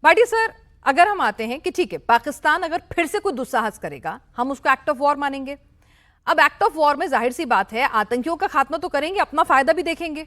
Bhati sir, अगर हम आते हैं कि ठीक है, पाकिस्तान अगर फिर से कोई दुस्साहस करेगा, हम उसको एक्ट ऑफ वॉर मानेंगे। अब एक्ट ऑफ वॉर में जाहिर सी बात है आतंकियों का खात्मा तो करेंगे, अपना फायदा भी देखेंगे।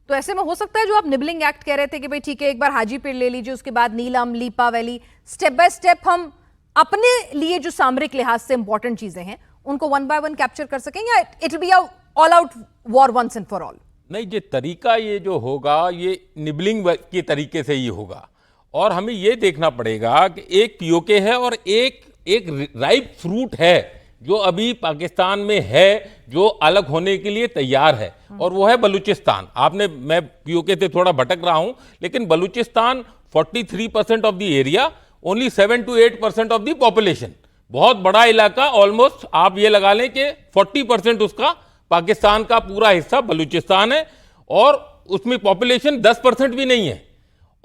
तो ऐसे में हो सकता है जो आप निबलिंग एक्ट कह रहे थे कि भाई ठीक है, एक बार हाजीपीर ले लीजिए, उसके बाद नीलम, लीपा वैली, स्टेप बाय स्टेप हम अपने लिए जो सामरिक लिहाज से इंपॉर्टेंट चीजें हैं उनको वन बाय वन कैप्चर कर सकें, या it will be all out war once and for all? नहीं, ये तरीका ये जो होगा ये निबलिंग के तरीके से ही होगा। और हमें ये देखना पड़ेगा कि एक पीओके है और एक राइप फ्रूट है जो अभी पाकिस्तान में है, जो अलग होने के लिए तैयार है, और वो है बलूचिस्तान। मैं पीओके से थोड़ा भटक रहा हूं, लेकिन Balochistan 43% of the area, only 7 to 8% of the population, बहुत बड़ा इलाका। ऑलमोस्ट आप ये लगा लें कि 40% उसका पाकिस्तान का पूरा हिस्सा बलूचिस्तान है, और उसमें पॉपुलेशन 10% भी नहीं है,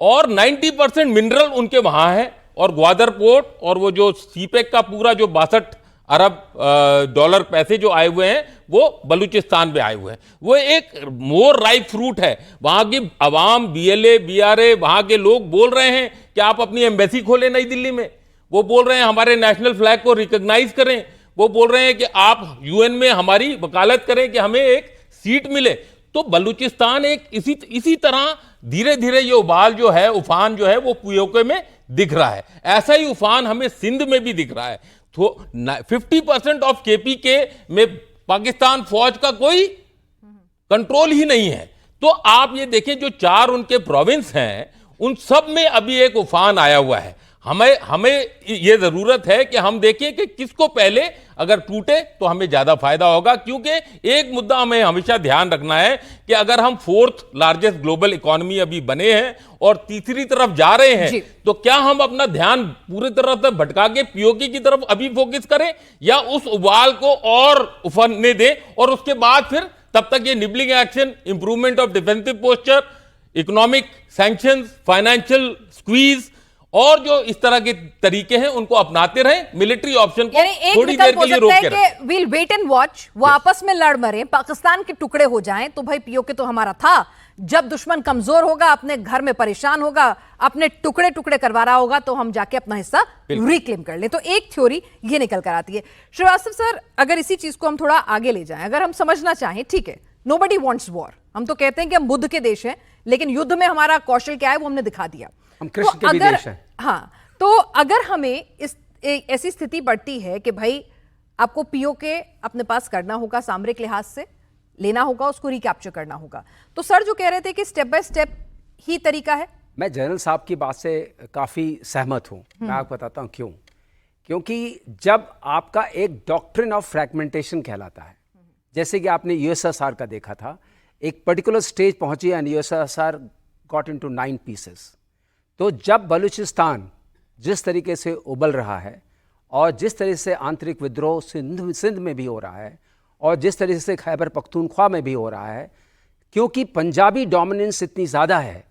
और 90% मिनरल उनके वहां है। और ग्वादर पोर्ट और वो जो सीपेक का पूरा जो 62 अरब डॉलर पैसे जो आए हुए हैं वो बलूचिस्तान पे आए हुए हैं। वो एक मोर राइप फ्रूट है। वहां की अवाम, बीएलए, बीआरए, वहां के लोग बोल रहे हैं कि आप अपनी एम्बेसी खोलें नई दिल्ली में। वो बोल रहे हैं हमारे नेशनल फ्लैग को रिकॉग्नाइज करें। वो बोल रहे हैं कि आप यूएन में हमारी वकालत करें कि हमें एक सीट मिले। तो बलूचिस्तान एक इसी तरह धीरे धीरे ये उबाल जो है, उफान जो है, वो पीओके में दिख रहा है। ऐसा ही उफान हमें सिंध में भी दिख रहा है। तो 50% ऑफ केपीके में पाकिस्तान फौज का कोई कंट्रोल ही नहीं है। तो आप ये देखें, जो 4 उनके प्रोविंस हैं उन सब में अभी एक उफान आया हुआ है। हमें ये जरूरत है कि हम देखें कि किसको पहले अगर टूटे तो हमें ज्यादा फायदा होगा। क्योंकि एक मुद्दा हमें हमेशा ध्यान रखना है कि अगर हम 4th लार्जेस्ट ग्लोबल इकोनॉमी अभी बने हैं और तीसरी तरफ जा रहे हैं, तो क्या हम अपना ध्यान पूरी तरह से भटका के पीओके की तरफ अभी फोकस करें, या उस उबाल को और उफरने दें, और उसके बाद फिर तब तक ये nibbling action, improvement of defensive posture, economic sanctions, financial squeeze और जो इस तरह के तरीके हैं उनको अपनाते रहें, मिलिट्री ऑप्शन को थोड़ी देर के लिए रोक के रखें। वील वेट एंड वॉच, वो आपस में लड़ मरे, पाकिस्तान के टुकड़े हो जाएं, तो भाई पीओके तो हमारा था। जब दुश्मन कमजोर होगा, अपने घर में परेशान होगा, अपने टुकड़े टुकड़े करवा रहा होगा, तो हम जाके अपना हिस्सा रिक्लेम कर लें। तो एक थ्योरी ये निकल कर आती है। श्रीवास्तव सर, अगर इसी चीज को हम थोड़ा आगे ले जाएं, अगर हम समझना चाहें, ठीक है, नोबडी वांट्स वॉर, हम तो कहते हैं कि हम बुद्ध के देश हैं, लेकिन युद्ध में हमारा कौशल क्या है वो हमने दिखा दिया। हम कृष्ण के भी देश हैं। हाँ, तो अगर हमें ऐसी स्थिति बढ़ती है कि भाई आपको पीओके अपने पास करना होगा, सामरिक लिहाज से लेना होगा, उसको रिकैप्चर करना होगा, तो सर जो कह रहे थे कि स्टेप बाय स्टेप ही तरीका है। मैं जनरल साहब की बात से काफी सहमत हूं। मैं आपको बताता हूं क्यों। क्योंकि जब आपका एक डॉक्ट्रिन ऑफ फ्रैगमेंटेशन कहलाता है, जैसे कि आपने यूएसएसआर का देखा था, एक पर्टिकुलर स्टेज पहुंची and USSR got into 9 pieces. तो जब बलूचिस्तान जिस तरीके से उबल रहा है, और जिस तरह से आंतरिक विद्रोह सिंध में भी हो रहा है, और जिस तरह से खैबर पख्तूनख्वा में भी हो रहा है, क्योंकि पंजाबी डोमिनेंस इतनी ज़्यादा है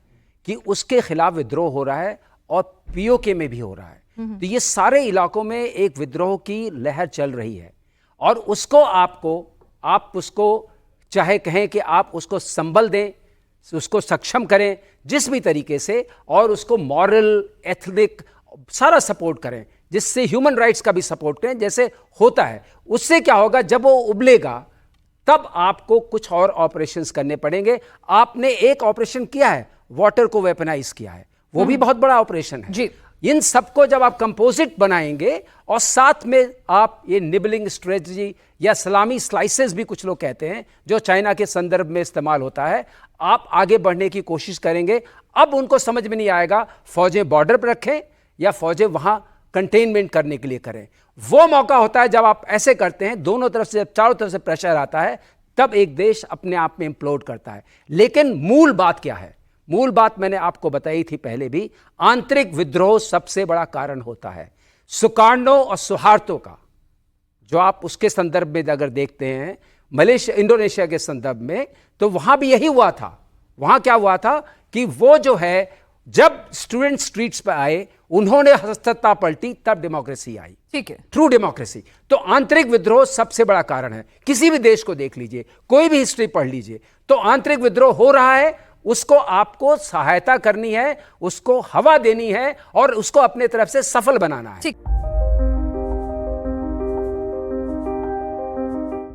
कि उसके खिलाफ विद्रोह हो रहा है, और पीओके में भी हो रहा है। तो ये सारे इलाकों में एक विद्रोह की लहर चल रही है, और उसको आप उसको चाहे कहें कि आप उसको संबल दें, उसको सक्षम करें जिस भी तरीके से, और उसको मॉरल, एथनिक सारा सपोर्ट करें, जिससे ह्यूमन राइट्स का भी सपोर्ट करें जैसे होता है। उससे क्या होगा, जब वो उबलेगा तब आपको कुछ और ऑपरेशंस करने पड़ेंगे। आपने एक ऑपरेशन किया है, वाटर को वेपनाइज किया है, वो भी बहुत बड़ा ऑपरेशन है जी। इन सबको जब आप कंपोजिट बनाएंगे, और साथ में आप ये निबलिंग स्ट्रेटजी या सलामी स्लाइसेस भी कुछ लोग कहते हैं, जो चाइना के संदर्भ में इस्तेमाल होता है, आप आगे बढ़ने की कोशिश करेंगे। अब उनको समझ में नहीं आएगा फौजें बॉर्डर पर रखें या फौजें वहां कंटेनमेंट करने के लिए करें। वो मौका होता है जब आप ऐसे करते हैं, दोनों तरफ से, चारों तरफ से प्रेशर आता है, तब एक देश अपने आप में इम्प्लोड करता है। लेकिन मूल बात क्या है? मूल बात मैंने आपको बताई थी पहले भी, आंतरिक विद्रोह सबसे बड़ा कारण होता है। सुकार्नो और सुहार्तो का जो आप उसके संदर्भ में अगर देखते हैं, मलेशिया, इंडोनेशिया के संदर्भ में, तो वहां भी यही हुआ था। वहां क्या हुआ था कि वो जो है, जब स्टूडेंट स्ट्रीट्स पर आए, उन्होंने सत्ता पलटी, तब डेमोक्रेसी आई। ठीक है, ट्रू डेमोक्रेसी। तो आंतरिक विद्रोह सबसे बड़ा कारण है। किसी भी देश को देख लीजिए, कोई भी हिस्ट्री पढ़ लीजिए, तो आंतरिक विद्रोह हो रहा है, उसको आपको सहायता करनी है, उसको हवा देनी है और उसको अपने तरफ से सफल बनाना है। ठीक।